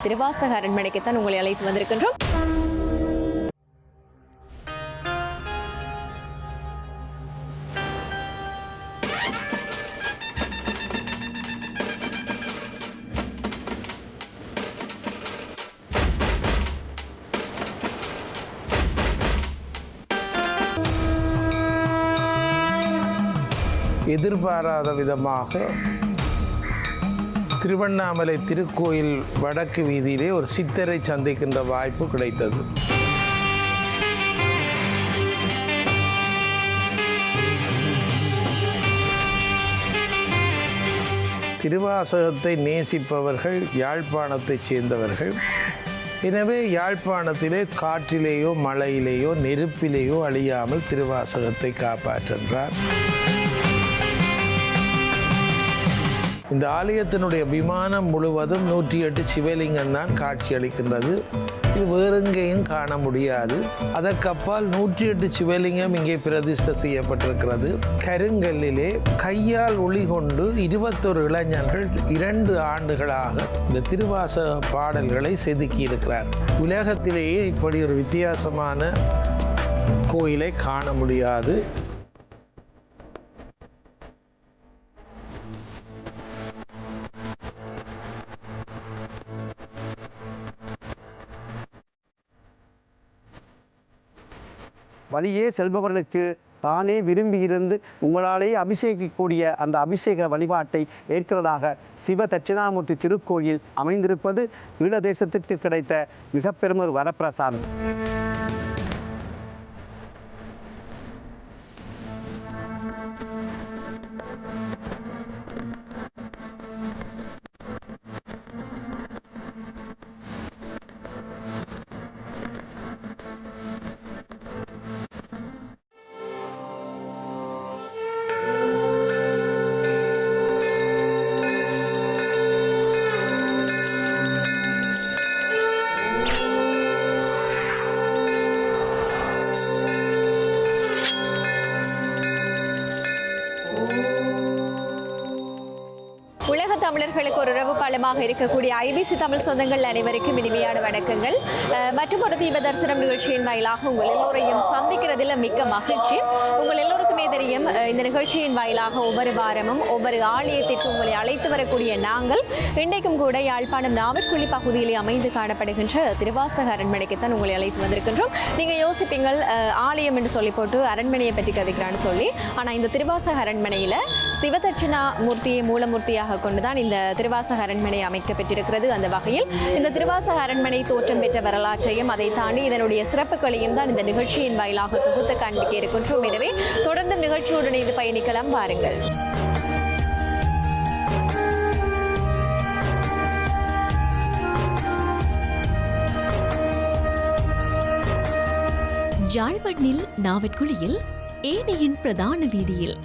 திருவாசக அரண்மனைக்குத்தான் உங்களை அழைத்து வந்திருக்கின்றோம். எதிர்பாராத விதமாக திருவண்ணாமலை திருக்கோயில் வடக்கு வீதியிலே ஒரு சித்தரை சந்திக்கின்ற வாய்ப்பு கிடைத்தது. திருவாசகத்தை நேசிப்பவர்கள் யாழ்ப்பாணத்தைச் சேர்ந்தவர்கள். எனவே யாழ்ப்பாணத்திலே காற்றிலேயோ மழையிலேயோ நெருப்பிலேயோ அழியாமல் திருவாசகத்தை காப்பாற்றுகின்றார். இந்த ஆலயத்தினுடைய விமானம் முழுவதும் 108 சிவலிங்கம் தான் காட்சியளிக்கின்றது. இது வேறெங்கேயும் காண முடியாது. அதற்கப்பால் 108 சிவலிங்கம் இங்கே பிரதிஷ்டை செய்யப்பட்டிருக்கிறது. கருங்கல்லிலே கையால் ஒளி கொண்டு 21 இளைஞர்கள் 2 ஆண்டுகளாக இந்த திருவாசக பாடல்களை செதுக்கி இருக்கிறார். உலகத்திலேயே இப்படி ஒரு வித்தியாசமான கோயிலை காண முடியாது. வழியே செல்பவர்களுக்கு தானே விரும்பியிருந்து உங்களாலேயே அபிஷேகிக்கக்கூடிய அந்த அபிஷேக வழிபாட்டை ஏற்கிறதாக சிவ தட்சிணாமூர்த்தி திருக்கோயில் அமைந்திருப்பது ஈழ தேசத்திற்கு கிடைத்த மிக பெரும் ஒரு வரப்பிரசாதம். தமிழர்களுக்கு ஒரு உறவு பாலமாக இருக்கக்கூடிய ஐபிசி தமிழ் சொந்தங்கள் அனைவருக்கும் இனிமையான வணக்கங்கள். மற்றும் ஒரு தீப தரிசனம் நிகழ்ச்சியின் வாயிலாக உங்கள் எல்லோரையும் சந்திக்கிறதுல மிக்க மகிழ்ச்சி. உங்கள் எல்லோருக்குமே தெரியும், இந்த நிகழ்ச்சியின் வாயிலாக ஒவ்வொரு வாரமும் ஒவ்வொரு ஆலயத்திற்கு உங்களை அழைத்து வரக்கூடிய நாங்கள் இன்றைக்கும் கூட யாழ்ப்பாணம் நாவற்குழி பகுதியிலே அமைந்து காணப்படுகின்ற திருவாசக அரண்மனைக்குத்தான் உங்களை அழைத்து வந்திருக்கின்றோம். நீங்கள் யோசிப்பீங்கள் ஆலயம் என்று சொல்லி போட்டு அரண்மனையை பற்றி கதைக்கிறான்னு சொல்லி. ஆனால் இந்த திருவாசக அரண்மனையில் சிவதட்சிணா மூர்த்தியை மூலமூர்த்தியாக கொண்டுதான் இந்த திருவாசக அரண்மனை அமைக்கப்பட்டிருக்கிறது. அந்த வகையில் இந்த திருவாசக அரண்மனை தோற்றம் பெற்ற வரலாற்றையும் அதை தாண்டி இதனுடைய சிறப்புகளையும் தான் இந்த நிகழ்ச்சியின் வாயிலாக தொகுத்து காண்பிக்க இருக்கின்றோம். எனவே தொடர்ந்து நிகழ்ச்சியுடன் இணைந்து பயணிக்கலாம், வாருங்கள். யாழ்ப்பாணத்தில் நாவற்குழியில் ஏனையின் பிரதான வீதியில்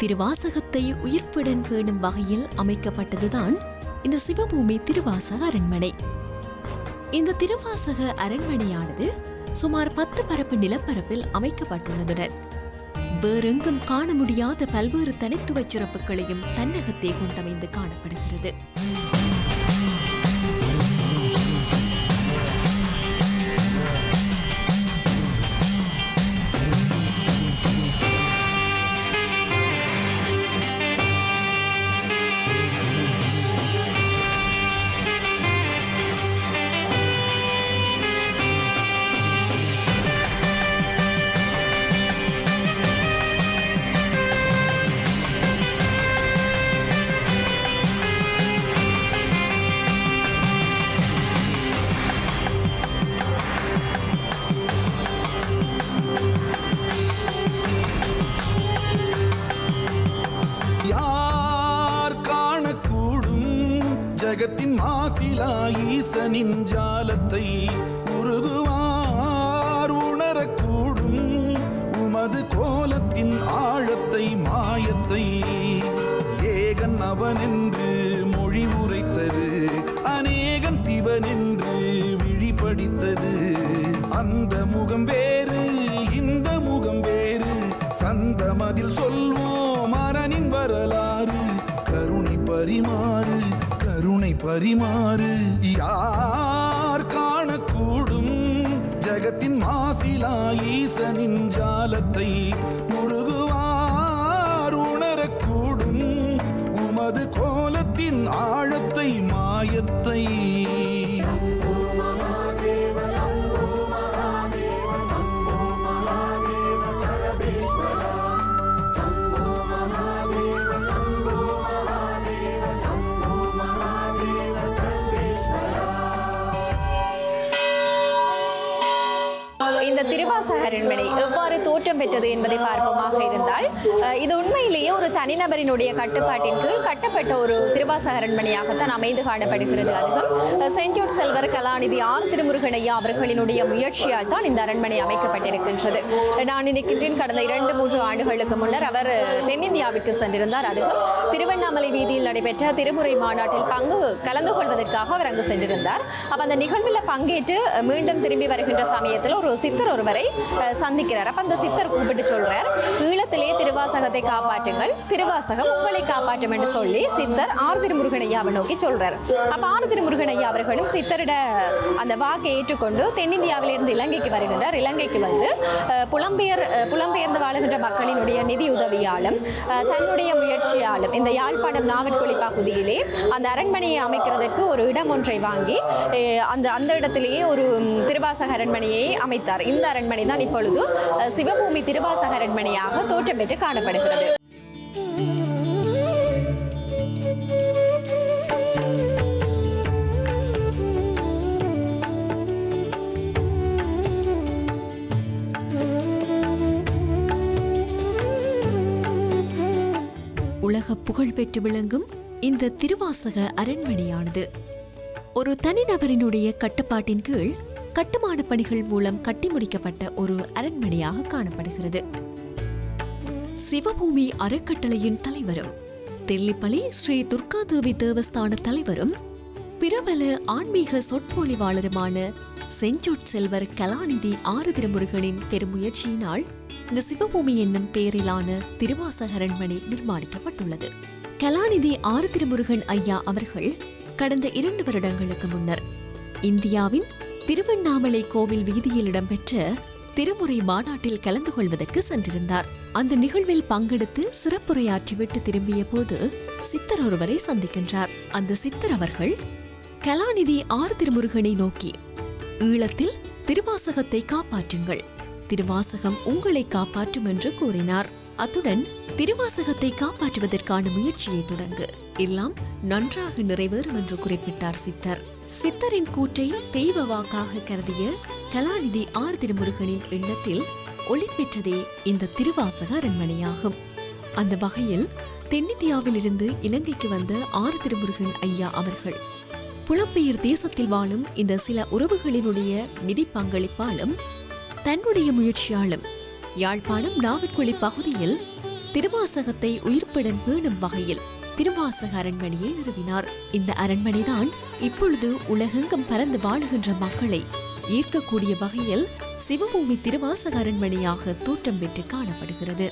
திருவாசகத்தை உயிர்ப்புடன் பேணும் வகையில் அமைக்கப்பட்டதுதான் இந்த சிவபூமி திருவாசக அரண்மனை. இந்த திருவாசக அரண்மனையானது சுமார் 10 பரப்பு நிலப்பரப்பில் அமைக்கப்பட்டுள்ளதுடன் வேறெங்கும் காண முடியாத பல்வேறு தனித்துவ சிறப்புகளையும் தன்னகத்தே கொண்டமைந்து காணப்படுகிறது. ஜகத்தின் மாசிலா ஈசனின் ஜாலத்தை உருகுவார் உணரக்கூடும் உமது கோலத்தின் ஆழத்தை மாயத்தை. ஏகன் அவனென்று மொழி உரைத்தது, அநேகன் சிவனென்று விழிபடித்தது. அந்த முகம் வேறு, இந்த முகம் வேறு, சந்தமதில் சொல்வோம் மரனின் வரலாறு. கருணை பரிமாறு, கருணை பரிமாறு. யார் காணக்கூடும் ஜகத்தின் மாசிலா ஈசனின் ஜாலத்தை, முருகுவார் உணரக்கூடும் உமது கோலத்தின் ஆழத்தை மாயத்தை. இந்த திருவாசக அரண்மனை எவ்வாறு தோற்றம் பெற்றது என்பதை பார்ப்போமாக இருந்தால், இது உண்மையிலேயே ஒரு தனிநபரினுடைய கட்டுப்பாட்டின் கீழ் கட்டப்பட்ட ஒரு திருவாசக அரண்மனையாகத்தான் அமைந்து காணப்படுகிறது. அதுவும் செயின்ட் ஜூட் செல்வர் கலாநிதி ஆர் திருமுருகன் ஐயா அவர்களினுடைய முயற்சியால் தான் இந்த அரண்மனை அமைக்கப்பட்டிருக்கின்றது. நான் நினைக்கின்றேன், கடந்த 2-3 ஆண்டுகளுக்கு முன்னர் அவர் தென்னிந்தியாவிற்கு சென்றிருந்தார். அதுவும் திருவண்ணாமலை வீதியில் நடைபெற்ற திருமுறை மாநாட்டில் கலந்து கொள்வதற்காக அவர் அங்கு சென்றிருந்தார். அப்ப அந்த நிகழ்வில் பங்கேற்று மீண்டும் திரும்பி வருகின்ற சமயத்தில் ஒரு சித்தர் ஒருவரை சந்திக்கிறார். அப்ப அந்த சித்தர் கூப்பிட்டு சொல்றார், ஈழத்திலே திருவாசகத்தை காப்பாற்றுங்கள், திருவாசகம் உங்களை காப்பாற்றும் என்று சொல்லி சித்தர் ஆர் திருமுருகன் ஐயாவை நோக்கி சொல்றார். அப்ப ஆர் திருமுருகன் ஐயா அவர்களும் சித்தரிட அந்த வாக்கை ஏற்றுக்கொண்டு தென்னிந்தியாவிலிருந்து இலங்கைக்கு வருகின்றார். இலங்கைக்கு வந்து புலம்பெயர்ந்து வாழுகின்ற மக்களினுடைய நிதி உதவியாலும் தன்னுடைய முயற்சியாலும் இந்த யாழ்ப்பாணம் நாவற்குழி பகுதியிலே அந்த அரண்மனையை அமைக்கிறதுக்கு ஒரு இடம் ஒன்றை வாங்கி அந்த இடத்திலேயே ஒரு திருவாசக அரண்மனையை அமைத்தார். இந்த அரண்மனை தான் இப்பொழுது சிவபூமி திருவாசக அரண்மனையாக தோற்றம் பெற்று காணப்படுகிறது. உலக புகழ் பெற்று விளங்கும் இந்த திருவாசக அரண்மனையானது ஒரு தனிநபரினுடைய கட்டுப்பாட்டின் கீழ் கட்டுமான பணிகள் மூலம் கட்டி முடிக்கப்பட்ட ஒரு அரண்மனையாக காணப்படுகிறது. சிவபூமி அறக்கட்டளையின் தலைவரும் தெல்லிப்பளி ஸ்ரீ துர்காதேவி தேவஸ்தான தலைவரும் பிரபல ஆன்மீக சொற்பொழிவாளருமான செயின்ட் ஜூட் செல்வர் கலாநிதி ஆர் திருமுருகனின் பெருமுயற்சியினால் இந்த சிவபூமி என்னும் பெயரிலான திருவாசக அரண்மனை நிர்மாணிக்கப்பட்டுள்ளது. கலாநிதி ஆர் திருமுருகன் ஐயா அவர்கள் கடந்த 2 வருடங்களுக்கு முன்னர் இந்தியாவின் திருவண்ணாமலை கோவில் வீதியில் இடம்பெற்ற திருமுறை மாநாட்டில் கலந்து கொள்வதற்கு சென்றிருந்தார். அந்த நிகழ்வில் பங்கெடுத்து சிறப்புரையாற்றிவிட்டு திரும்பிய போது சித்தர் ஒருவரை சந்திக்கின்றார். அந்த சித்தர் அவர்கள் கலாநிதி ஆர் திருமுருகனை நோக்கி, ஈழத்தில் திருவாசகத்தை காப்பாற்றுங்கள், திருவாசகம் உங்களை காப்பாற்றும் என்று கூறினார். அத்துடன் திருவாசகத்தை காப்பாற்றுவதற்கான முயற்சியை தொடங்கு, எல்லாம் நன்றாக நிறைவேறும் என்று குறிப்பிட்டார் சித்தர். சித்தரின் கூற்றை தெய்வ வாக்காக கருதிய கலாநிதி ஆர் திருமுருகனின் எண்ணத்தில் ஒளிபெற்றதே இந்த திருவாசக அரண்மனையாகும். அந்த வகையில் தென்னிந்தியாவிலிருந்து இலங்கைக்கு வந்த ஆர் திருமுருகன் ஐயா அவர்கள் புலம்பெயர் தேசத்தில் வாழும் இந்த சில உறவுகளினுடைய நிதி பங்களிப்பாலும் தன்னுடைய முயற்சியாலும் யாழ்ப்பாணம் நாவற்குழி பகுதியில் திருவாசகத்தை உயிர்ப்புடன் பேணும் வகையில் திருவாசக அரண்மனையை நிறுவினார். இந்த அரண்மனைதான் இப்பொழுது உலகெங்கும் பறந்து வாழுகின்ற மக்களை ஈர்க்கக்கூடிய வகையில் சிவபூமி திருவாசக அரண்மனையாக தோற்றம் பெற்று காணப்படுகிறது.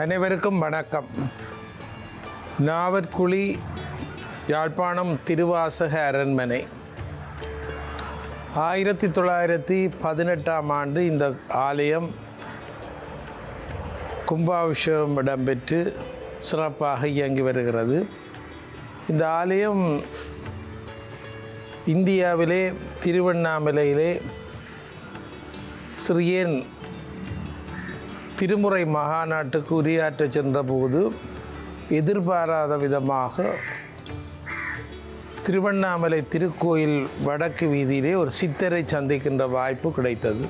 அனைவருக்கும் வணக்கம். நாவற்குழி யாழ்ப்பாணம் திருவாசக அரண்மனை 1918ஆம் ஆண்டு இந்த ஆலயம் கும்பாபிஷேகம் இடம்பெற்று சிறப்பாக இயங்கி வருகிறது. இந்த ஆலயம் இந்தியாவிலே திருவண்ணாமலையிலே சிறியன் திருமுறை மகாநாட்டுக்கு உரையாற்ற சென்றபோது எதிர்பாராத விதமாக திருவண்ணாமலை திருக்கோயில் வடக்கு வீதியிலே ஒரு சித்தரை சந்திக்கின்ற வாய்ப்பு கிடைத்தது.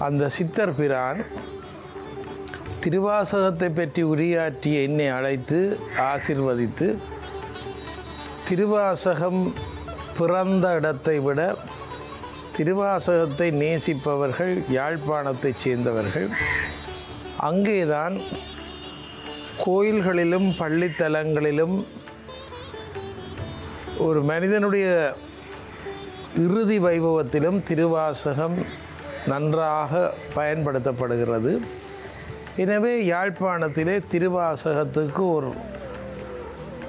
அந்த சித்தர் பிரான் திருவாசகத்தை பற்றி உரையாற்றிய என்னை அழைத்து ஆசீர்வதித்து, திருவாசகம் பிறந்த இடத்தை விட திருவாசகத்தை நேசிப்பவர்கள் யாழ்ப்பாணத்தைச் சேர்ந்தவர்கள். அங்கேதான் கோயில்களிலும் பள்ளித்தலங்களிலும் ஒரு மனிதனுடைய இறுதி வைபவத்திலும் திருவாசகம் நன்றாக பயன்படுத்தப்படுகிறது. எனவே யாழ்ப்பாணத்திலே திருவாசகத்துக்கு ஒரு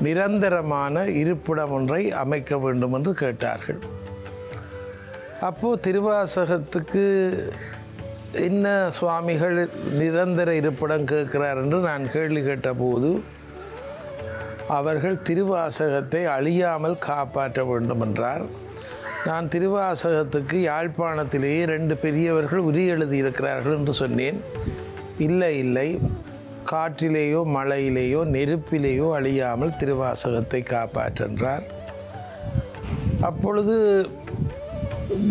நிரந்தரமான இருப்பிடம் ஒன்றை அமைக்க வேண்டும் என்று கேட்டார்கள். அப்போது திருவாசகத்துக்கு என்ன சுவாமிகள் நிரந்தர இருப்பிடம் கேட்கிறார் என்று நான் கேள்வி கேட்டபோது அவர்கள் திருவாசகத்தை அழியாமல் காப்பாற்ற வேண்டும் என்றார். நான் திருவாசகத்துக்கு யாழ்ப்பாணத்திலேயே 2 பெரியவர்கள் உரி எழுதியிருக்கிறார்கள் என்று சொன்னேன். இல்லை, காற்றிலேயோ மழையிலேயோ நெருப்பிலேயோ அழியாமல் திருவாசகத்தை காப்பாற்றென்றார். அப்பொழுது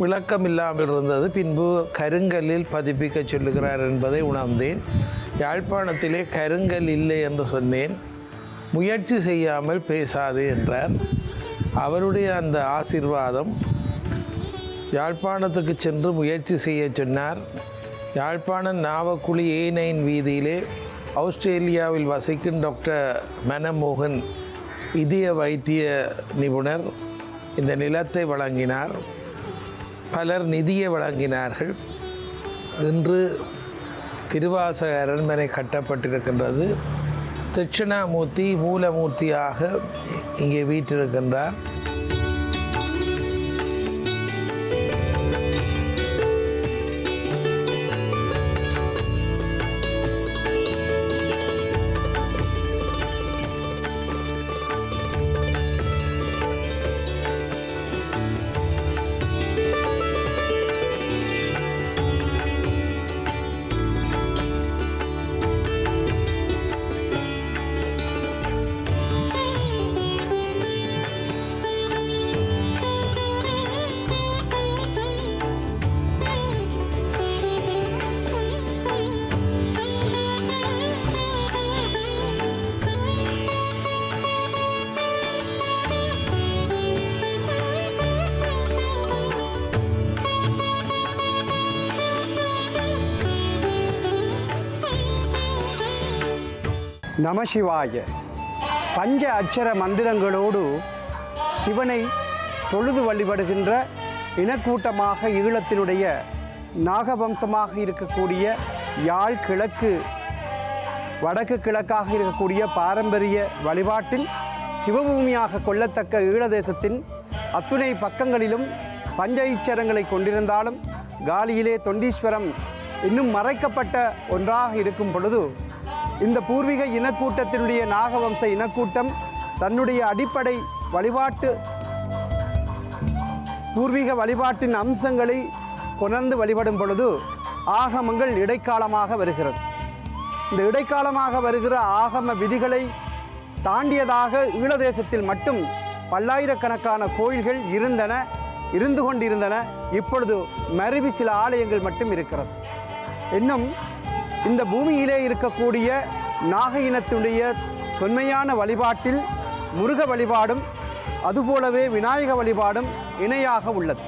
விளக்கம் இல்லாமல் இருந்தது. பின்பு கருங்கல்லில் பதிப்பிக்க சொல்லுகிறார் என்பதை உணர்ந்தேன். யாழ்ப்பாணத்திலே கருங்கல் இல்லை என்று சொன்னேன். முயற்சி செய்யாமல் பேசாதே என்றார். அவருடைய அந்த ஆசீர்வாதம் யாழ்ப்பாணத்துக்கு சென்று முயற்சி செய்ய சொன்னார். யாழ்ப்பாணம் நாவக்குழி A9 வீதியிலே ஆஸ்திரேலியாவில் வசிக்கும் டாக்டர் மனமோகன் இதய வைத்திய நிபுணர் இந்த நிலத்தை வழங்கினார். பலர் நிதியை வழங்கினார்கள். இன்று திருவாசக அரண்மனை கட்டப்பட்டிருக்கின்றது. தட்சிணாமூர்த்தி மூலமூர்த்தியாக இங்கே வீற்றிருக்கின்றார். நமசிவாய. பஞ்ச அட்சர மந்திரங்களோடு சிவனை தொழுது வழிபடுகின்ற இனக்கூட்டமாக ஈழத்தினுடைய நாகவம்சமாக இருக்கக்கூடிய யாழ் கிழக்கு வடக்கு கிழக்காக இருக்கக்கூடிய பாரம்பரிய வழிபாட்டில் சிவபூமியாக கொள்ளத்தக்க ஈழதேசத்தின் அத்துணை பக்கங்களிலும் பஞ்ச இச்சரங்களை கொண்டிருந்தாலும் காலியிலே தொண்டீஸ்வரம் இன்னும் மறைக்கப்பட்ட ஒன்றாக இருக்கும் பொழுது இந்த பூர்வீக இனக்கூட்டத்தினுடைய நாகவம்ச இனக்கூட்டம் தன்னுடைய அடிப்படை பூர்வீக வழிபாட்டின் அம்சங்களை கொணர்ந்து வழிபடும் பொழுது ஆகமங்கள் இடைக்காலமாக வருகிறது. இந்த இடைக்காலமாக வருகிற ஆகம விதிகளை தாண்டியதாக ஈழதேசத்தில் மட்டும் பல்லாயிரக்கணக்கான கோயில்கள் இருந்து கொண்டிருந்தன. இப்பொழுது மருவி சில ஆலயங்கள் மட்டும் இருக்கிறது. இன்னும் இந்த பூமியிலே இருக்கக்கூடிய நாக இனத்தினுடைய தொன்மையான வழிபாட்டில் முருக வழிபாடும் அதுபோலவே விநாயக வழிபாடும் இணையாக உள்ளது.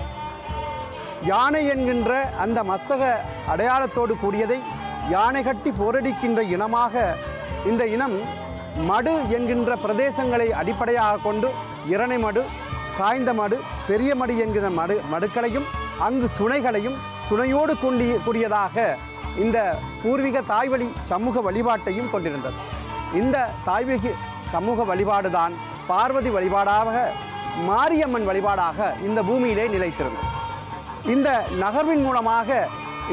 யானை என்கின்ற அந்த மஸ்தக அடையாளத்தோடு கூடியதை யானை கட்டி போரடிக்கின்ற இனமாக இந்த இனம் மடு என்கின்ற பிரதேசங்களை அடிப்படையாக கொண்டு இரணை மடு, காய்ந்த மடு, பெரிய மடு என்கிற மடுக்களையும் அங்கு சுனைகளையும் சுனையோடு கூடியதாக இந்த பூர்வீக தாய்வழி சமூக வழிபாட்டையும் கொண்டிருந்தது. இந்த தாய்வழி சமூக வழிபாடுதான் பார்வதி வழிபாடாக, மாரியம்மன் வழிபாடாக இந்த பூமியிலே நிலைத்திருந்தது. இந்த நகர்வின் மூலமாக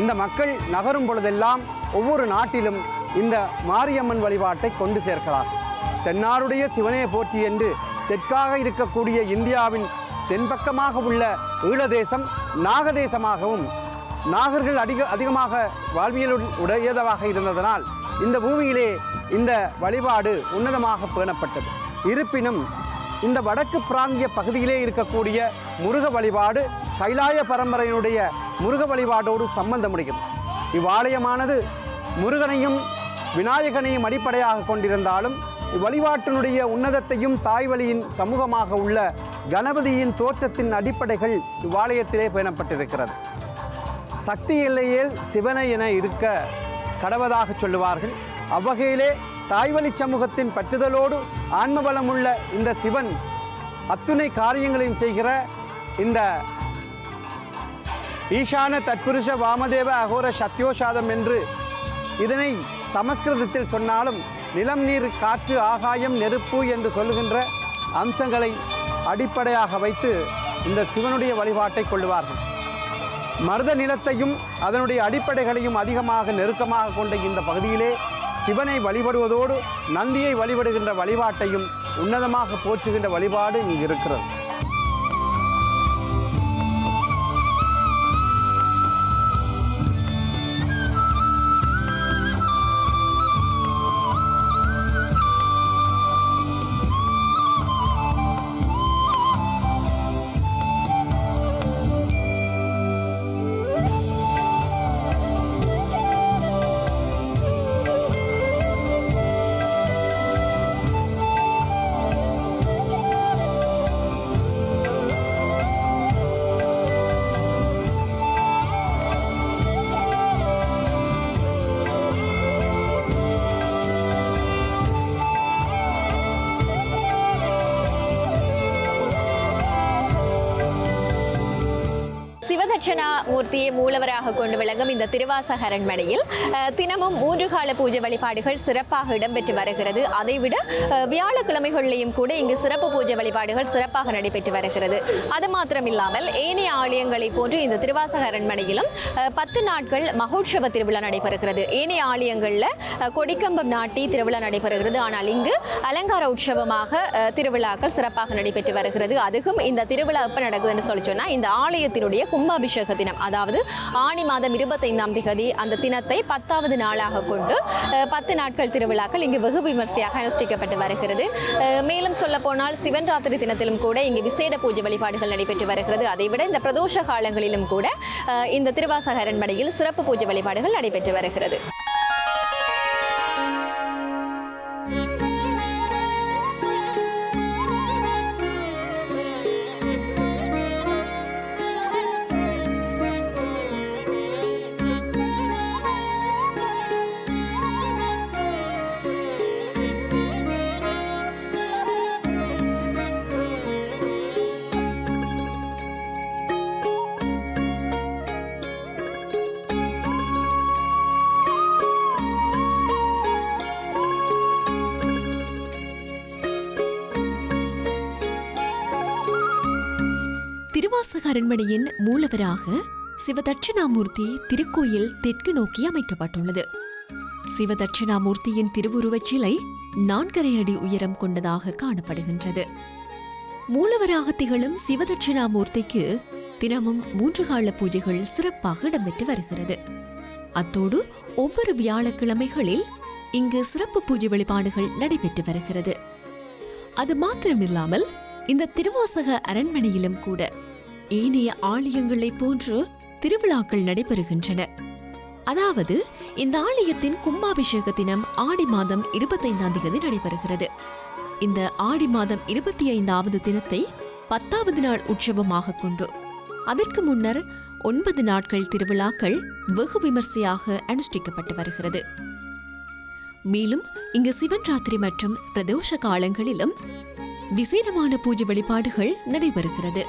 இந்த மக்கள் நகரும் பொழுதெல்லாம் ஒவ்வொரு நாட்டிலும் இந்த மாரியம்மன் வழிபாட்டை கொண்டு சேர்க்கிறார். தென்னாருடைய சிவனே போற்றி என்று தெற்காக இருக்கக்கூடிய இந்தியாவின் தென்பக்கமாக உள்ள ஈழதேசம் நாகதேசமாகவும் நாகர்கள் அதிகமாக வாழ்வியல் உடையதாக இருந்ததனால் இந்த பூமியிலே இந்த வழிபாடு உன்னதமாக பேணப்பட்டது. இருப்பினும் இந்த வடக்கு பிராந்திய பகுதியிலே இருக்கக்கூடிய முருக வழிபாடு கைலாய பரம்பரையினுடைய முருக வழிபாடோடு சம்பந்தமுடைகிறது. இவ்வாலயமானது முருகனையும் விநாயகனையும் அடிப்படையாக கொண்டிருந்தாலும் இவ்வழிபாட்டினுடைய உன்னதத்தையும் தாய்வழியின் சமூகமாக உள்ள கணபதியின் தோற்றத்தின் அடிப்படைகள் இவ்வாலயத்திலே பேணப்பட்டிருக்கிறது. சக்தி எல்லையில் சிவனை என இருக்க கடவதாக சொல்லுவார்கள். அவ்வகையிலே தாய்வழி சமூகத்தின் பற்றுதலோடு ஆன்மபலமுள்ள இந்த சிவன் அத்துணை காரியங்களையும் செய்கிற இந்த ஈசான தத்புருஷ வாமதேவ அகோர சத்யோஷாதம் என்று இதனை சமஸ்கிருதத்தில் சொன்னாலும் நிலம், நீர், காற்று, ஆகாயம், நெருப்பு என்று சொல்லுகின்ற அம்சங்களை அடிப்படையாக வைத்து இந்த சிவனுடைய வழிபாட்டை கொள்ளுவார்கள். மருத நிலத்தையும் அதனுடைய அடிப்படைகளையும் அதிகமாக நெருக்கமாக கொண்ட இந்த பகுதியிலே சிவனை வழிபடுவதோடு நந்தியை வழிபடுகின்ற வழிபாட்டையும் உன்னதமாக போற்றுகின்ற வழிபாடு இங்கு இருக்கிறது. சிவதட்சணாமூர்த்தியை மூலவராக கொண்டு விளங்கும் இந்த திருவாசக அரண்மனையில் தினமும் 3 கால பூஜை வழிபாடுகள் சிறப்பாக இடம்பெற்று வருகிறது. அதைவிட வியாழக்கிழமைகளிலேயும் கூட இங்கு சிறப்பு பூஜை வழிபாடுகள் சிறப்பாக நடைபெற்று வருகிறது. அது மாத்திரமில்லாமல் ஏனைய ஆலயங்களை போன்று இந்த திருவாசக அரண்மனையிலும் 10 நாட்கள் மகோற்சவ திருவிழா நடைபெறுகிறது. ஏனைய ஆலயங்களில் கொடிக்கம்பம் நாட்டி திருவிழா நடைபெறுகிறது. ஆனால் இங்கு அலங்கார உற்சவமாக திருவிழாக்கள் சிறப்பாக நடைபெற்று வருகிறது. அதுவும் இந்த திருவிழா எப்போ நடக்குதுன்னு சொல்லி சொன்னால் இந்த ஆலயத்தினுடைய கும்பாபிஷேக தினம், அதாவது ஆனி மாதம் 25ஆம் தேதி அந்த தினத்தை 10வது நாளாக கொண்டு 10 நாட்கள் திருவிழாக்கள் இங்கு வெகு விமர்சையாக அனுஷ்டிக்கப்பட்டு வருகிறது. மேலும் சொல்ல போனால் சிவன் ராத்திரி தினத்திலும் கூட இங்கு விசேட பூஜை வழிபாடுகள் நடைபெற்று வருகிறது. அதைவிட இந்த பிரதோஷ காலங்களிலும் கூட இந்த திருவாசக அரண்மனையில் சிறப்பு பூஜை வழிபாடுகள் நடைபெற்று வருகிறது. திருவாசக அரண்மனையின் மூலவராக சிவதட்சிணாமூர்த்தி திருக்கோயில் தெற்கு நோக்கி அமைக்கப்பட்டுள்ளது. சிவதட்சிணாமூர்த்தியின் திருவுருவச் சிலை 4.5 அடி உயரம் கொண்டதாக காணப்படுகின்றது. மூலவராக திகழும் சிவதட்சிணாமூர்த்திக்கு தினமும் 3 கால பூஜைகள் சிறப்பாக இடம்பெற்று வருகிறது. அத்தோடு ஒவ்வொரு வியாழக்கிழமைகளில் இங்கு சிறப்பு பூஜை வழிபாடுகள் நடைபெற்று வருகிறது. அது மாத்திரமில்லாமல் இந்த திருவாசக அரண்மனையிலும் கூட ஏனைய ஆலயங்களைப் போன்று திருவிழாக்கள் நடைபெறுகின்றன. அதாவது இந்த ஆலயத்தின் கும்பாபிஷேக தினம் ஆடி மாதம் 25ஆம் தேதி நடைபெறுகிறது. இந்த ஆடி மாதம் 25வது தினத்தை 10வது நாள் உற்சவமாக கொண்டு அதற்கு முன்னர் 9 நாட்கள் திருவிழாக்கள் வெகு விமர்சையாக அனுஷ்டிக்கப்பட்டு வருகிறது. மேலும் இங்கு சிவன் ராத்திரி மற்றும் பிரதோஷ காலங்களிலும் விசேடமான பூஜை வழிபாடுகள் நடைபெறுகிறது.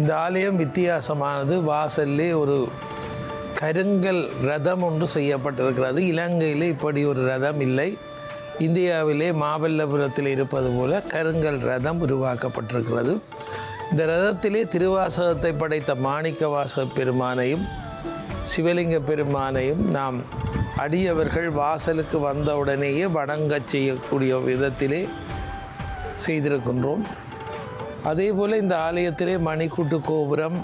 இந்த ஆலயம் வித்தியாசமானது. வாசல்லே ஒரு கருங்கல் ரதம் ஒன்று செய்யப்பட்டிருக்கிறது. இலங்கையிலே இப்படி ஒரு ரதம் இல்லை. இந்தியாவிலே மாமல்லபுரத்தில் இருப்பது போல கருங்கல் ரதம் உருவாக்கப்பட்டிருக்கிறது. இந்த ரதத்திலே திருவாசகத்தை படைத்த மாணிக்கவாசக பெருமானையும் சிவலிங்க பெருமானையும் நாம் அடியவர்கள் வாசலுக்கு வந்தவுடனேயே வணங்கச் செய்யக்கூடிய விதத்திலே செய்திருக்கின்றோம். அதே போல் இந்த ஆலயத்திலே மணிக்கூட்டு கோபுரம்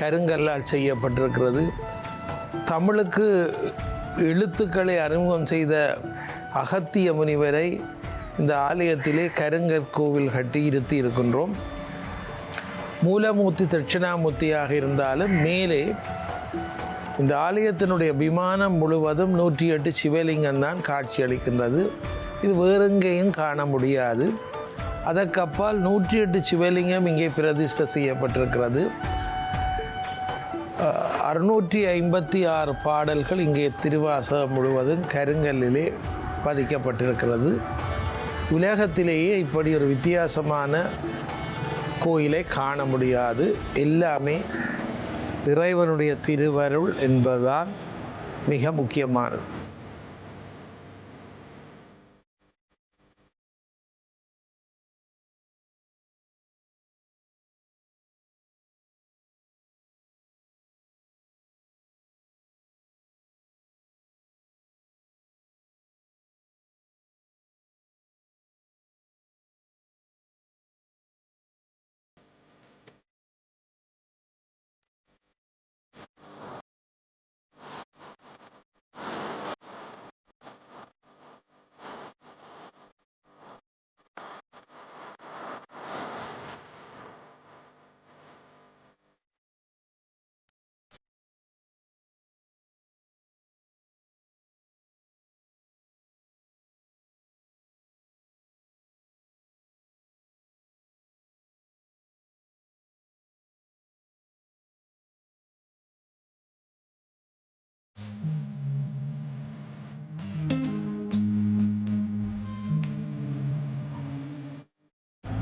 கருங்கல்லால் செய்யப்பட்டிருக்கிறது. தமிழுக்கு எழுத்துக்களை அறிமுகம் செய்த அகத்திய முனிவரை இந்த ஆலயத்திலே கருங்கற்கோவில் கட்டி இருத்தி இருக்கின்றோம். மூலமூர்த்தி தட்சிணாமூர்த்தியாக இருந்தாலும் மேலே இந்த ஆலயத்தினுடைய விமானம் முழுவதும் 108 சிவலிங்கம் தான் காட்சி அளிக்கின்றது. இது வேறெங்கேயும் காண முடியாது. அதற்கப்பால் 108 சிவலிங்கம் இங்கே பிரதிஷ்டை செய்யப்பட்டிருக்கிறது. 656 பாடல்கள் இங்கே திருவாசகம் முழுவதும் கருங்கல்லிலே பதிக்கப்பட்டிருக்கிறது. உலகத்திலேயே இப்படி ஒரு வித்தியாசமான கோயிலை காண முடியாது. எல்லாமே இறைவனுடைய திருவருள் என்பதுதான் மிக முக்கியமானது.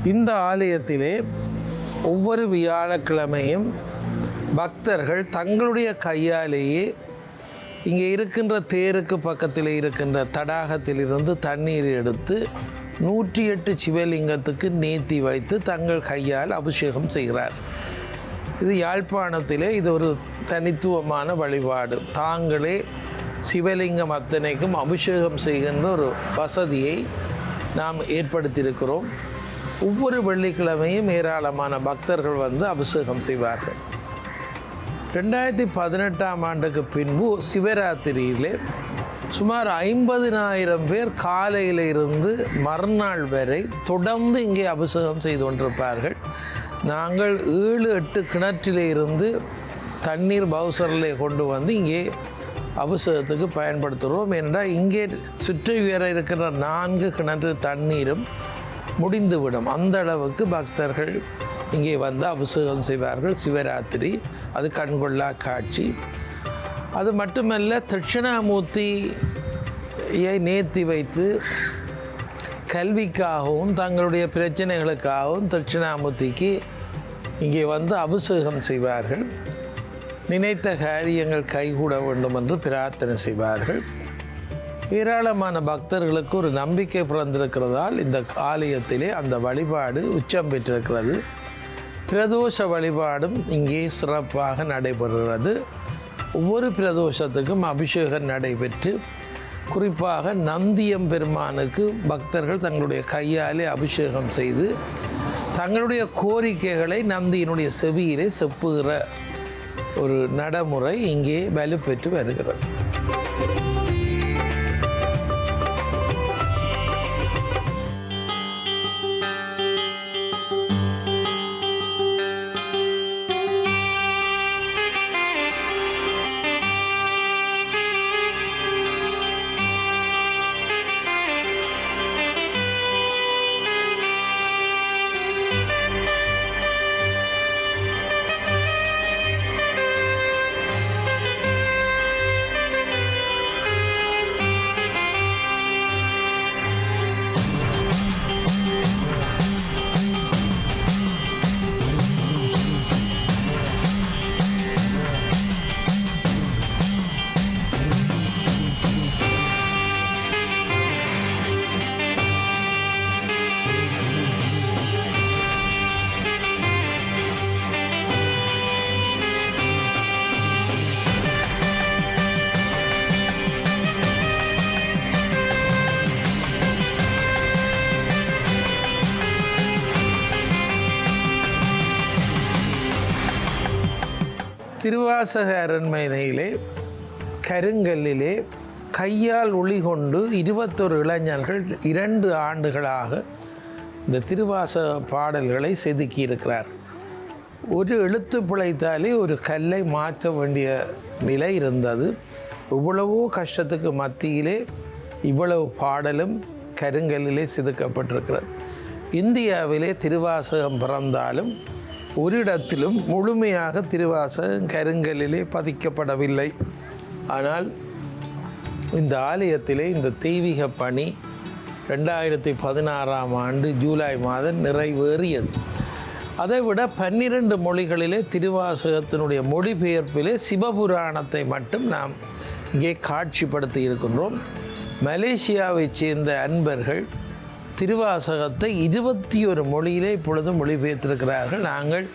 இந்த ஆலயத்திலே ஒவ்வொரு வியாழக்கிழமையும் பக்தர்கள் தங்களுடைய கையாலேயே இங்கே இருக்கின்ற தேருக்கு பக்கத்தில் இருக்கின்ற தடாகத்திலிருந்து தண்ணீர் எடுத்து 108 சிவலிங்கத்துக்கு நேர்த்தி வைத்து தங்கள் கையால் அபிஷேகம் செய்கிறார். இது யாழ்ப்பாணத்திலே இது ஒரு தனித்துவமான வழிபாடு. தாங்களே சிவலிங்கம் அத்தனைக்கும் அபிஷேகம் செய்கின்ற ஒரு வசதியை நாம் ஏற்படுத்தியிருக்கிறோம். ஒவ்வொரு வெள்ளிக்கிழமையும் ஏராளமான பக்தர்கள் வந்து அபிஷேகம் செய்வார்கள். 2018ஆம் ஆண்டுக்கு பின்பு சிவராத்திரியிலே சுமார் 50,000 பேர் காலையில் இருந்து மறுநாள் வரை தொடர்ந்து இங்கே அபிஷேகம் செய்து கொண்டிருப்பார்கள். நாங்கள் 7-8 கிணற்றிலே இருந்து தண்ணீர் பவுசரிலே கொண்டு வந்து இங்கே அபிஷேகத்துக்கு பயன்படுத்துகிறோம். என்றால் இங்கே சுற்றி வேற இருக்கிற 4 கிணற்று தண்ணீரும் முடிந்துவிடும். அந்த அளவுக்கு பக்தர்கள் இங்கே வந்து அபிஷேகம் செய்வார்கள். சிவராத்திரி அது கண்கொள்ளா காட்சி. அது மட்டுமல்ல, தட்சிணாமூர்த்தியை நேர்த்தி வைத்து கல்விக்காகவும் தங்களுடைய பிரச்சனைகளுக்காகவும் தட்சிணாமூர்த்திக்கு இங்கே வந்து அபிஷேகம் செய்வார்கள். நினைத்த காரியங்கள் கைகூட வேண்டும் என்று பிரார்த்தனை செய்வார்கள். ஏராளமான பக்தர்களுக்கு ஒரு நம்பிக்கை பிறந்திருக்கிறதால் இந்த ஆலயத்திலே அந்த வழிபாடு உச்சம் பெற்றிருக்கிறது. பிரதோஷ வழிபாடும் இங்கே சிறப்பாக நடைபெறுகிறது. ஒவ்வொரு பிரதோஷத்துக்கும் அபிஷேகம் நடைபெற்று குறிப்பாக நந்தியம் பெருமானுக்கு பக்தர்கள் தங்களுடைய கையாலே அபிஷேகம் செய்து தங்களுடைய கோரிக்கைகளை நந்தியினுடைய செவியிலே செப்புகிற ஒரு நடைமுறை இங்கே வலுப்பெற்று வருகிறது. திருவாசக அரண்மனையிலே கருங்கல்லிலே கையால் ஒளி கொண்டு 21 இளைஞர்கள் 2 ஆண்டுகளாக இந்த திருவாசக பாடல்களை செதுக்கியிருக்கிறார். ஒரு எழுத்து பிழைத்தாலே ஒரு கல்லை மாற்ற வேண்டிய நிலை இருந்தது. இவ்வளவோ கஷ்டத்துக்கு மத்தியிலே இவ்வளவு பாடலும் கருங்கல்லிலே செதுக்கப்பட்டிருக்கிறது. இந்தியாவிலே திருவாசகம் பிறந்தாலும் ஒரு இடத்திலும் முழுமையாக திருவாசகம் கருங்கல்லிலே பதிக்கப்படவில்லை. ஆனால் இந்த ஆலயத்திலே இந்த தெய்வீக பணி 2016ஆம் ஆண்டு ஜூலை மாதம் நிறைவேறியது. அதைவிட 12 மொழிகளிலே திருவாசகத்தினுடைய மொழிபெயர்ப்பிலே சிவபுராணத்தை மட்டும் நாம் இங்கே காட்சிப்படுத்தி இருக்கின்றோம். மலேசியாவைச் சேர்ந்த அன்பர்கள் திருவாசகத்தை 21 மொழியிலே இப்பொழுது மொழிபெயர்த்திருக்கிறார்கள். நாங்கள்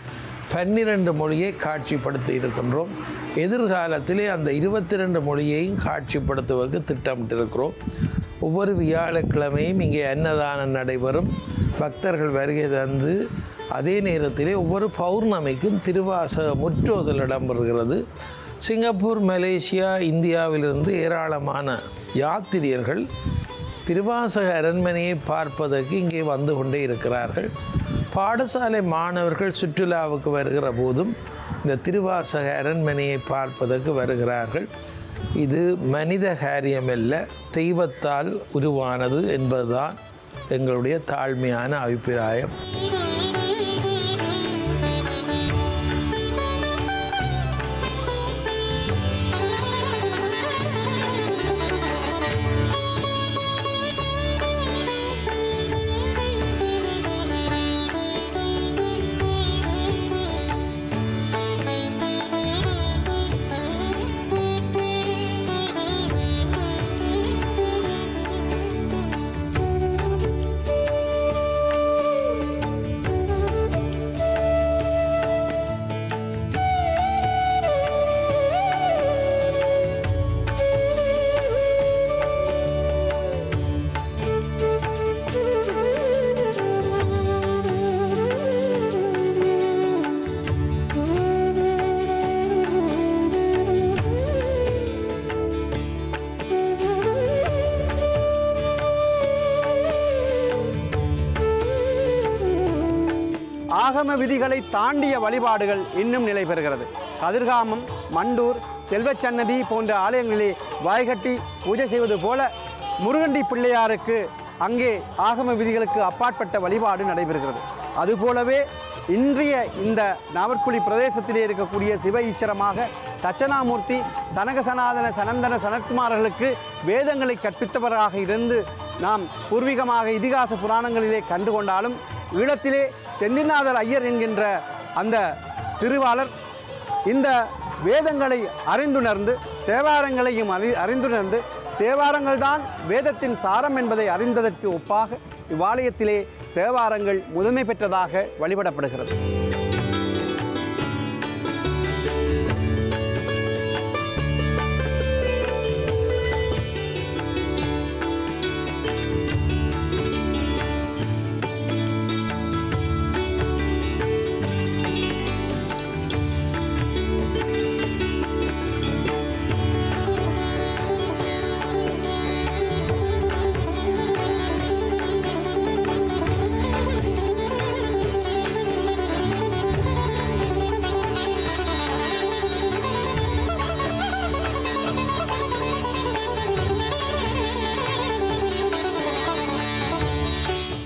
12 மொழியை காட்சிப்படுத்தி இருக்கின்றோம். எதிர்காலத்திலே அந்த 22 மொழியையும் காட்சிப்படுத்துவதற்கு திட்டமிட்டிருக்கிறோம். ஒவ்வொரு வியாழக்கிழமையும் இங்கே அன்னதானம் நடைபெறும். பக்தர்கள் வருகை தந்து அதே நேரத்திலே ஒவ்வொரு பௌர்ணமிக்கும் திருவாசக முற்றோதல் இடம்பெறுகிறது. சிங்கப்பூர், மலேசியா, இந்தியாவிலிருந்து ஏராளமான யாத்திரியர்கள் திருவாசக அரண்மனையை பார்ப்பதற்கு இங்கே வந்து கொண்டே இருக்கிறார்கள். பாடசாலை மாணவர்கள் சுற்றுலாவுக்கு வருகிற போதும் இந்த திருவாசக அரண்மனையை பார்ப்பதற்கு வருகிறார்கள். இது மனித காரியமல்ல, தெய்வத்தால் உருவானது என்பதுதான் எங்களுடைய தாழ்மையான அபிப்பிராயம். ஆகம விதிகளை தாண்டிய வழிபாடுகள் இன்னும் நிலை பெறுகிறது. கதிர்காமம், மண்டூர், செல்வச்சன்னதி போன்ற ஆலயங்களிலே வாய்கட்டி பூஜை செய்வது போல முருகண்டி பிள்ளையாருக்கு அங்கே ஆகம விதிகளுக்கு அப்பாற்பட்ட வழிபாடு நடைபெறுகிறது. அதுபோலவே இன்றைய இந்த நாவற்குழி பிரதேசத்திலே இருக்கக்கூடிய சிவ ஈச்சரமாக தட்சணாமூர்த்தி சனகசனாதன சனந்தன சனத்குமார்களுக்கு வேதங்களை கற்பித்தவராக இருந்து நாம் பூர்வீகமாக இதிகாச புராணங்களிலே கண்டு கொண்டாலும் ஈழத்திலே செந்திநாதர் ஐயர் என்கின்ற அந்த திருவாளர் இந்த வேதங்களை அறிந்துணர்ந்து தேவாரங்களையும் அறிந்துணர்ந்து தேவாரங்கள் தான் வேதத்தின் சாரம் என்பதை அறிந்ததற்கு ஒப்பாக இவ்வாலயத்திலே தேவாரங்கள் முதன்மை பெற்றதாக வழிபடப்படுகிறது.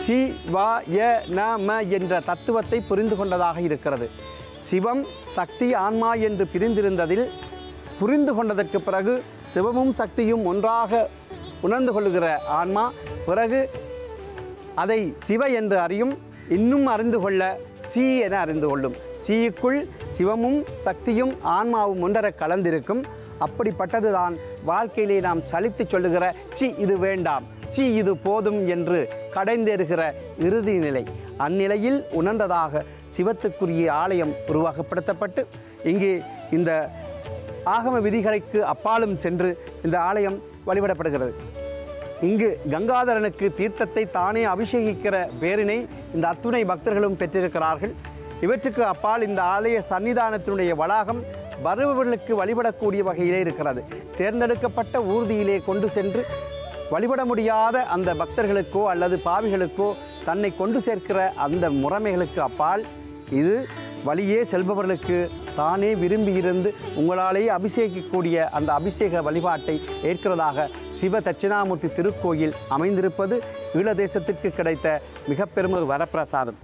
சிவாய நம என்ற தத்துவத்தை புரிந்து கொண்டதாக இருக்கிறது. சிவம், சக்தி, ஆன்மா என்று பிரிந்திருந்ததில் புரிந்து கொண்டதற்கு பிறகு சிவமும் சக்தியும் ஒன்றாக உணர்ந்து கொள்ளுகிற ஆன்மா பிறகு அதை சிவ என்று அறியும். இன்னும் அறிந்து கொள்ள சி என அறிந்து கொள்ளும். சிக்குள் சிவமும் சக்தியும் ஆன்மாவும் ஒன்றரை கலந்திருக்கும். அப்படிப்பட்டது தான் வாழ்க்கையிலே நாம் சலித்து சொல்லுகிற சி இது வேண்டாம், சி இது போதும் என்று கடைந்தேறுகிற இறுதி நிலை. அந்நிலையில் உணர்ந்ததாக சிவத்துக்குரிய ஆலயம் உருவாக்கப்படுத்தப்பட்டு இங்கே இந்த ஆகம விதிகளுக்கு அப்பாலும் சென்று இந்த ஆலயம் வழிபடப்படுகிறது. இங்கு கங்காதரனுக்கு தீர்த்தத்தை தானே அபிஷேகிக்கிற பேரினை இந்த அத்துணை பக்தர்களும் பெற்றிருக்கிறார்கள். இவற்றுக்கு அப்பால் இந்த ஆலய சன்னிதானத்தினுடைய வளாகம் வருபவர்களுக்கு வழிபடக்கூடிய வகையிலே இருக்கிறது. தேர்ந்தெடுக்கப்பட்ட ஊர்தியிலே கொண்டு சென்று வழிபட முடியாத அந்த பக்தர்களுக்கோ அல்லது பாவிகளுக்கோ தன்னை கொண்டு சேர்க்கிற அந்த முறைமைகளுக்கு அப்பால் இது வழியே செல்பவர்களுக்கு தானே விரும்பியிருந்து உங்களாலேயே அபிஷேகிக்கக்கூடிய அந்த அபிஷேக வழிபாட்டை ஏற்கிறதாக சிவ தட்சிணாமூர்த்தி திருக்கோயில் அமைந்திருப்பது ஈழ தேசத்திற்கு கிடைத்த மிக பெரும் ஒரு வரப்பிரசாதம்.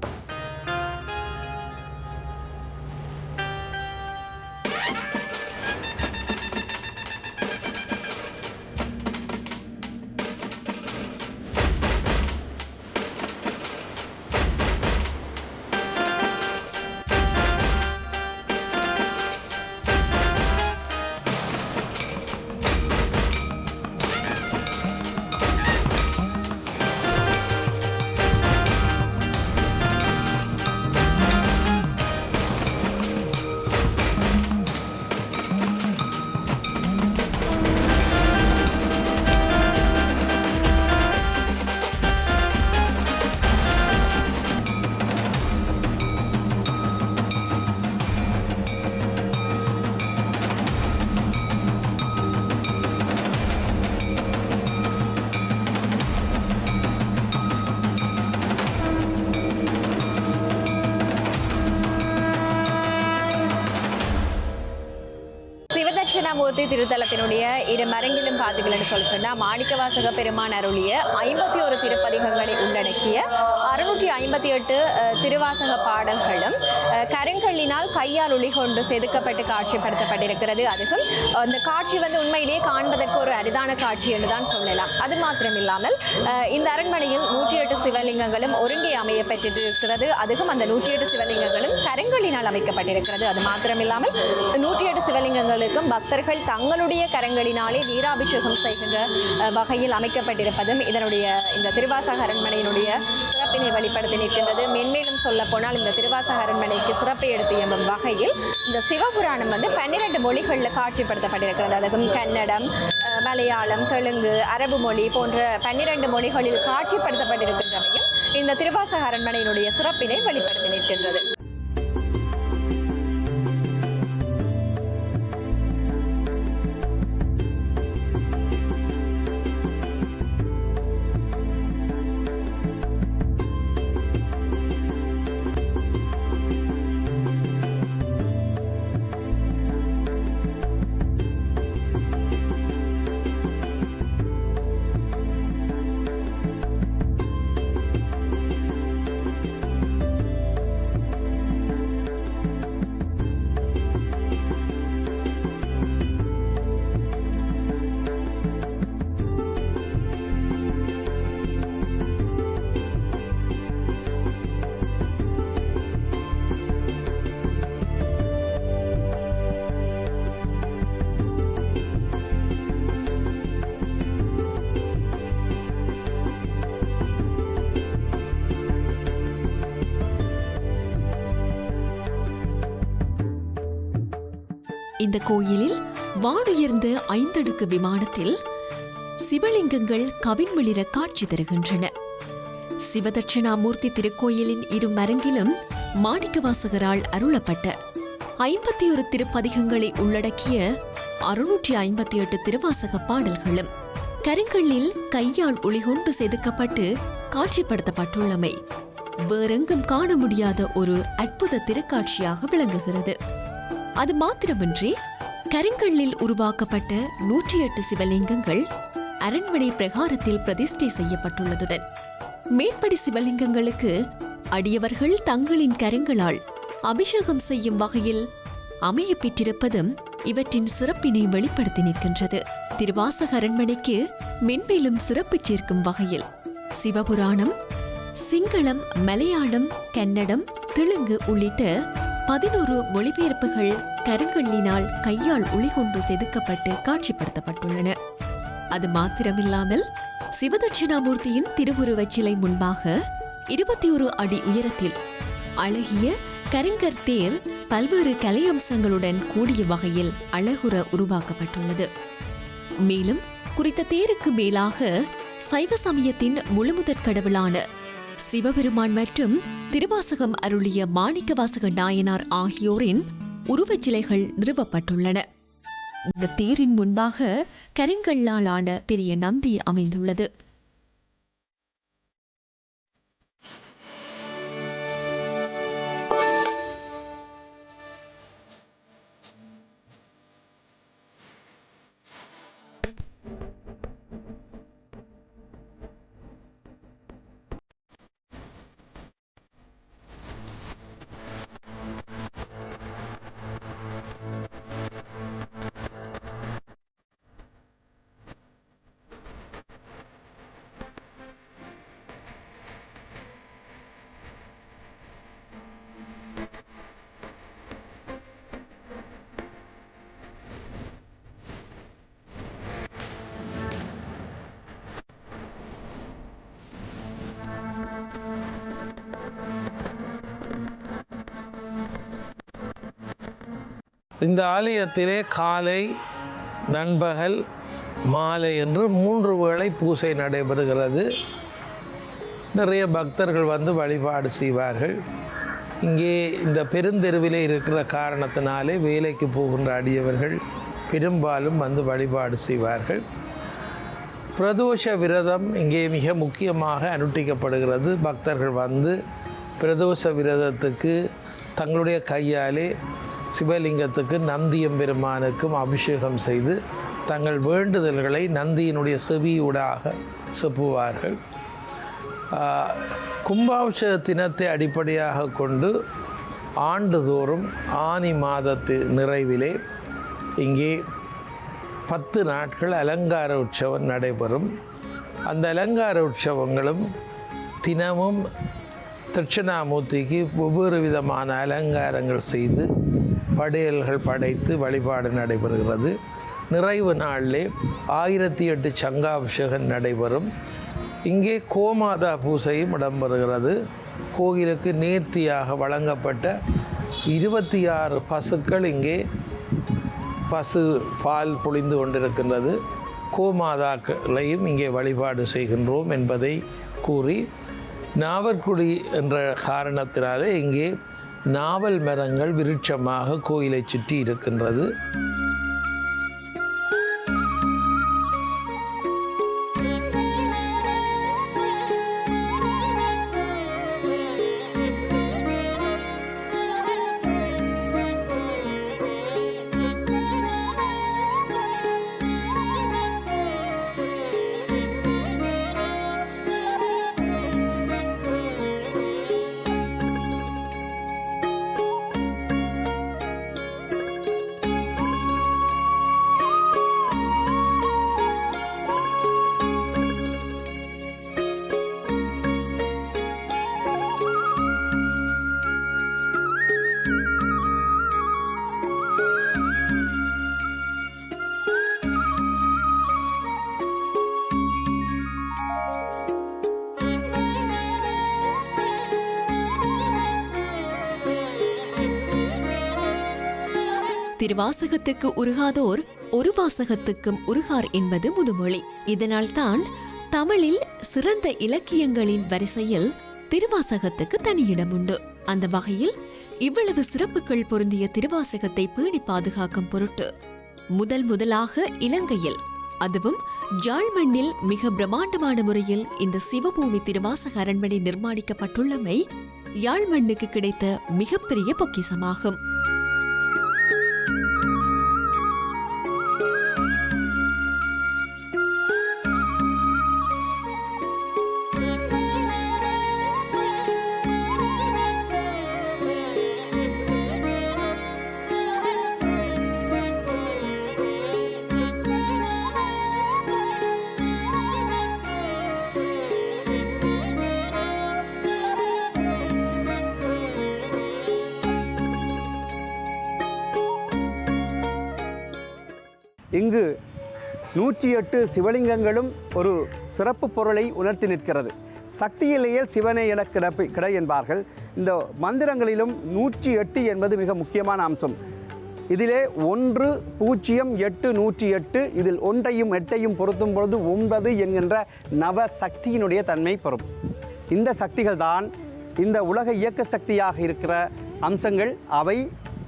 தட்சிணாமூர்த்தி திருத்தலத்தினுடைய இரு மரங்கிலும் பார்த்தீங்கன்னு சொல்லி சொன்னால் மாணிக்கவாசக பெருமான் அருளிய 51 திருப்பதிகங்களை உள்ளடக்கிய 658 திருவாசக பாடல்களும் கருங்கல்லினால் கையால் ஒளி கொண்டு செதுக்கப்பட்டு காட்சிப்படுத்தப்பட்டிருக்கிறது. அதுவும் அந்த காட்சி உண்மையிலேயே காண்பதற்கு ஒரு அரிதான காட்சி என்று தான் சொல்லலாம். அது மாத்திரமில்லாமல் இந்த அரண்மனையில் 108 சிவலிங்கங்களும் ஒருங்கே அமைய பெற்றிருக்கிறது. அதுவும் அந்த 108 சிவலிங்கங்களும் கருங்கல்லினால் அமைக்கப்பட்டிருக்கிறது. அது மாத்திரமில்லாமல் 108 சிவலிங்கங்களுக்கும் பக்தர்கள் தங்களுடைய கரங்களினாலே நீராபிஷேகம் செய்கின்ற வகையில் அமைக்கப்பட்டிருப்பதும் இதனுடைய இந்த திருவாசக அரண்மனையினுடைய சிறப்பினை வெளிப்படுத்தி நிற்கின்றது. மென்மேலும் சொல்ல போனால் இந்த திருவாசக அரண்மனைக்கு சிறப்பை எடுத்து எம்பும் வகையில் இந்த சிவபுராணம் 12 மொழிகளில் காட்சிப்படுத்தப்பட்டிருக்கிறது. அதுவும் கன்னடம், மலையாளம், தெலுங்கு, அரபு மொழி போன்ற 12 மொழிகளில் காட்சிப்படுத்தப்பட்டிருக்கின்றமையும் இந்த திருவாசக அரண்மனையினுடைய சிறப்பினை வெளிப்படுத்தி நிற்கின்றது. இந்த கோயிலில் வானுயர்ந்த 5 அடுக்கு விமானத்தில் சிவலிங்கங்கள் கவின்மிளிர காட்சி தருகின்றன. சிவதட்சிணாமூர்த்தி திருக்கோயிலின் இரு மரங்கிலும் மாணிக்கவாசகரால் அருளப்பட்ட 51 திருப்பதிகங்களை உள்ளடக்கிய 658 திருவாசக பாடல்களும் கருங்கல்லில் கையால் ஒளிகொண்டு செதுக்கப்பட்டு காட்சிப்படுத்தப்பட்டுள்ளமை வேறெங்கும் காண முடியாத ஒரு அற்புத திருக்காட்சியாக விளங்குகிறது. அது மாத்திரமின்றி கருங்கல்லில் உருவாக்கப்பட்ட 108 சிவலிங்கங்கள் அரண்மனை பிரகாரத்தில் பிரதிஷ்டை செய்யப்பட்டுள்ளதுடன் மேற்படி சிவலிங்கங்களுக்கு அடியவர்கள் தங்களின் கரங்களால் அபிஷேகம் செய்யும் வகையில் அமைய பெற்றிருப்பதும் இவற்றின் சிறப்பினை வெளிப்படுத்தி நிற்கின்றது. திருவாசக அரண்மனைக்கு மென்மேலும் சிறப்பு சேர்க்கும் வகையில் சிவபுராணம், சிங்களம், மலையாளம், கன்னடம், தெலுங்கு உள்ளிட்ட 11 மொழிபெயர்ப்புகள் கருங்கல்லினால் கையால் ஒளிகொண்டு செதுக்கப்பட்டு காட்சிப்படுத்தப்பட்டுள்ளன. அது மாத்திரமில்லாமல் சிவதட்சிணாமூர்த்தியின் திருவுருவச் சிலை முன்பாக 21 அடி உயரத்தில் அழகிய கருங்கற் தேர் பல்வேறு கலையம்சங்களுடன் கூடிய வகையில் அழகுற உருவாக்கப்பட்டுள்ளது. மேலும் குறித்த தேருக்கு மேலாக சைவ சமயத்தின் முழுமுதற் கடவுளான சிவபெருமான் மற்றும் திருவாசகம் அருளிய மாணிக்கவாசக நாயனார் ஆகியோரின் உருவச்சிலைகள் நிறுவப்பட்டுள்ளன. இந்த தேரின் முன்பாக கருங்கல்லால் ஆன பெரிய நந்தி அமைந்துள்ளது. இந்த ஆலயத்திலே காலை, நண்பகல், மாலை என்று 3 வேளை பூசை நடைபெறுகிறது. நிறைய பக்தர்கள் வந்து வழிபாடு செய்வார்கள். இங்கே இந்த பெருந்தெருவிலே இருக்கிற காரணத்தினாலே வேலைக்கு போகின்ற அடியவர்கள் பெரும்பாலும் வந்து வழிபாடு செய்வார்கள். பிரதோஷ விரதம் இங்கே மிக முக்கியமாக அனுஷ்டிக்கப்படுகிறது. பக்தர்கள் வந்து பிரதோஷ விரதத்துக்கு தங்களுடைய கையாலே சிவலிங்கத்துக்கு நந்தியம்பெருமானுக்கும் அபிஷேகம் செய்து தங்கள் வேண்டுதல்களை நந்தியினுடைய செவியூடாக செப்புவார்கள். கும்பாபிஷேக தினத்தை அடிப்படையாக கொண்டு ஆண்டுதோறும் ஆனி மாதத்து நிறைவிலே இங்கே 10 நாட்கள் அலங்கார உற்சவம் நடைபெறும். அந்த அலங்கார உற்சவங்களும் தினமும் தட்சிணாமூர்த்திக்கு ஒவ்வொரு விதமான அலங்காரங்கள் செய்து படையல்கள் படைத்து வழிபாடு நடைபெறுகிறது. நிறைவு நாளிலே 1008 சங்காபிஷேகம் நடைபெறும். இங்கே கோமாதா பூசையும் இடம்பெறுகிறது. கோயிலுக்கு நேர்த்தியாக வழங்கப்பட்ட 26 பசுக்கள் இங்கே பசு பால் பொழிந்து கொண்டிருக்கின்றது. கோமாதாக்களையும் இங்கே வழிபாடு செய்கின்றோம் என்பதை கூறி, நாவற்குடி என்ற காரணத்தினாலே இங்கே நாவல் மரங்கள் விருட்சமாக கோயிலை சுற்றி இருக்கின்றது. திருவாசகத்துக்கு உருகாதோர் ஒரு வாசகத்துக்கும் உருகார் என்பது முதுமொழி. இதனால் தான் தமிழில் சிறந்த இலக்கியங்களின் வரிசையில் திருவாசகத்துக்கு தனியிடம் உண்டு. அந்த வகையில் இவ்வளவு சிறப்புகள் பொருந்திய திருவாசகத்தை பேணி பாதுகாக்கும் பொருட்டு முதலாக இலங்கையில், அதுவும் யாழ் மண்ணில் மிக பிரம்மாண்டமான முறையில் இந்த சிவபூமி திருவாசக அரண்மனை நிர்மாணிக்கப்பட்டுள்ளமை யாழ் மண்ணுக்கு கிடைத்த மிகப்பெரிய பொக்கிசமாகும். இங்கு 108 சிவலிங்கங்களும் ஒரு சிறப்பு பொருளை உணர்த்தி நிற்கிறது. சக்தியிலேயே சிவனை என கிடை என்பார்கள். இந்த மந்திரங்களிலும் 108 என்பது மிக முக்கியமான அம்சம். இதிலே 1, 0, 8, 108, இதில் 1ஐயும் 8ஐயும் பொருத்தும் பொழுது 9 என்கின்ற நவ சக்தியினுடைய தன்மை பெறும். இந்த சக்திகள் தான் இந்த உலக இயக்க சக்தியாக இருக்கிற அம்சங்கள். அவை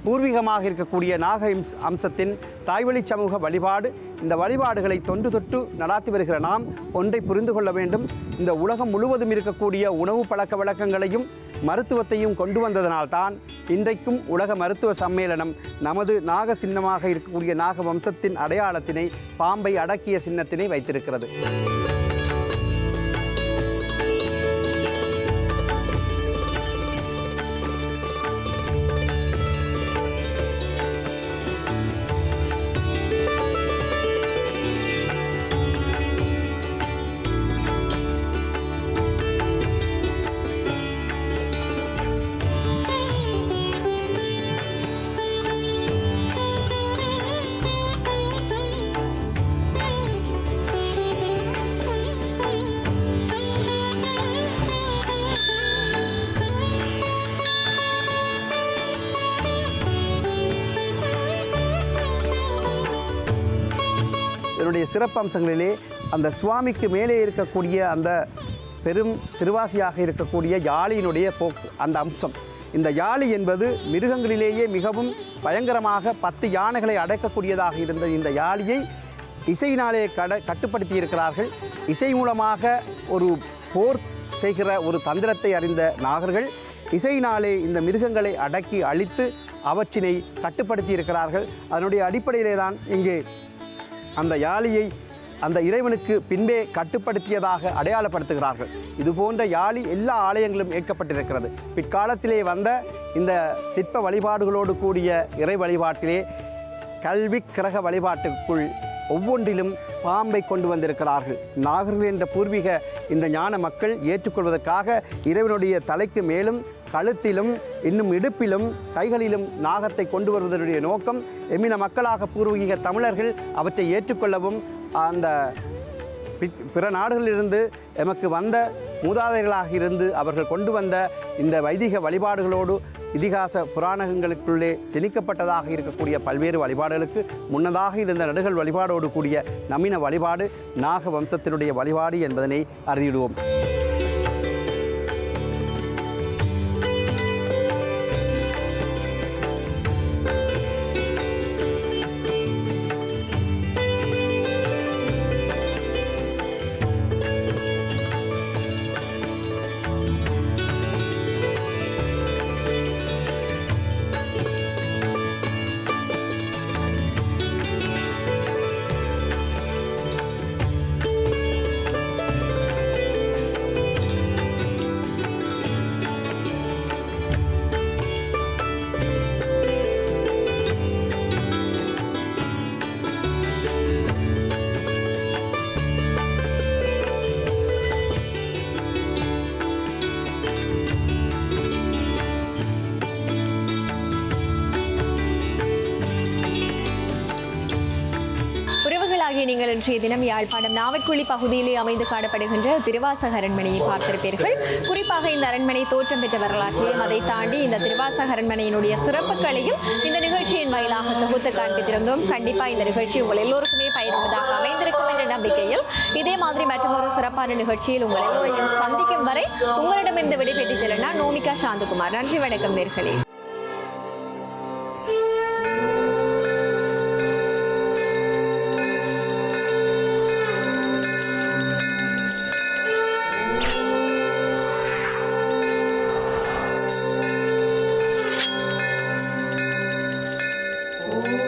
பூர்வீகமாக இருக்கக்கூடிய நாக அம்சத்தின் தாய்வழி சமூக வழிபாடு. இந்த வழிபாடுகளை தொன்று தொட்டு நடாத்தி வருகிற நாம் ஒன்றை புரிந்து கொள்ள வேண்டும். இந்த உலகம் முழுவதும் இருக்கக்கூடிய உணவு பழக்க வழக்கங்களையும் மருத்துவத்தையும் கொண்டு வந்ததனால்தான் இன்றைக்கும் உலக மருத்துவ சம்மேளனம் நமது நாக சின்னமாக இருக்கக்கூடிய நாக வம்சத்தின் அடையாளத்தினை, பாம்பை அடக்கிய சின்னத்தினை வைத்திருக்கிறது. இதனுடைய சிறப்பம்சங்களிலே அந்த சுவாமிக்கு மேலே இருக்கக்கூடிய அந்த பெரும் திருவாசியாக இருக்கக்கூடிய யாழியினுடைய போக்கு, அந்த அம்சம். இந்த யாழி என்பது மிருகங்களிலேயே மிகவும் பயங்கரமாக 10 யானைகளை அடக்கக்கூடியதாக இருந்த இந்த யாழியை இசையினாலே கட்டுப்படுத்தி இருக்கிறார்கள். இசை மூலமாக ஒரு போர் செய்கிற ஒரு தந்திரத்தை அறிந்த நாகர்கள் இசையினாலே இந்த மிருகங்களை அடக்கி அழித்து அவற்றினை கட்டுப்படுத்தி இருக்கிறார்கள். அதனுடைய அடிப்படையிலே தான் இங்கே அந்த யாழியை அந்த இறைவனுக்கு பின்பே கட்டுப்படுத்தியதாக அடையாளப்படுத்துகிறார்கள். இதுபோன்ற யாழி எல்லா ஆலயங்களும் ஏற்கப்பட்டிருக்கிறது. பிற்காலத்திலே வந்த இந்த சிற்ப வழிபாடுகளோடு கூடிய இறை வழிபாட்டிலே கல்வி கிரக வழிபாட்டுக்குள் ஒவ்வொன்றிலும் பாம்பை கொண்டு வந்திருக்கிறார்கள். நாகர்கள் என்ற பூர்வீக இந்த ஞான மக்கள் ஏற்றுக்கொள்வதற்காக இறைவனுடைய தலைக்கு மேலும் கழுத்திலும் இன்னும் இடுப்பிலும் கைகளிலும் நாகத்தை கொண்டு வருவதனுடைய நோக்கம் எம்மின மக்களாக பூர்வீக தமிழர்கள் அவற்றை ஏற்றுக்கொள்ளவும் அந்த பிற நாடுகளிலிருந்து எமக்கு வந்த மூதாதையர்களாக இருந்து அவர்கள் கொண்டு வந்த இந்த வைதிக வழிபாடுகளோடு இதிகாச புராணங்களுக்குள்ளே திணிக்கப்பட்டதாக இருக்கக்கூடிய பல்வேறு வழிபாடுகளுக்கு முன்னதாக இருந்த நடுகள் வழிபாடோடு கூடிய நவீன வழிபாடு நாக வம்சத்தினுடைய வழிபாடு என்பதனை அறிவிடுவோம். நீங்கள் இன்றைய தினம் யாழ்ப்பாணம் நாவற்குழி பகுதியிலே அமைந்து காணப்படுகின்ற திருவாசக அரண்மனையை பார்த்திருப்பீர்கள். குறிப்பாக இந்த அரண்மனை தோற்றம் பெற்ற வரலாற்றையும் அதை தாண்டி இந்த திருவாசக அரண்மனையினுடைய சிறப்புகளையும் இந்த நிகழ்ச்சியின் வாயிலாக தொகுத்து காண்பித்திருந்தோம். கண்டிப்பாக இந்த நிகழ்ச்சி உங்கள் எல்லோருக்குமே பயனுள்ளதாக அமைந்திருக்கும் என்ற நம்பிக்கையில் இதே மாதிரி மற்றொரு சிறப்பான நிகழ்ச்சியில் உங்கள் எல்லோரையும் சந்திக்கும் வரை உங்களிடமிருந்து விடைபெற்று செல்ல நான் நோமிகா சாந்தகுமார். நன்றி, வணக்கம் நேர்களே. Oh.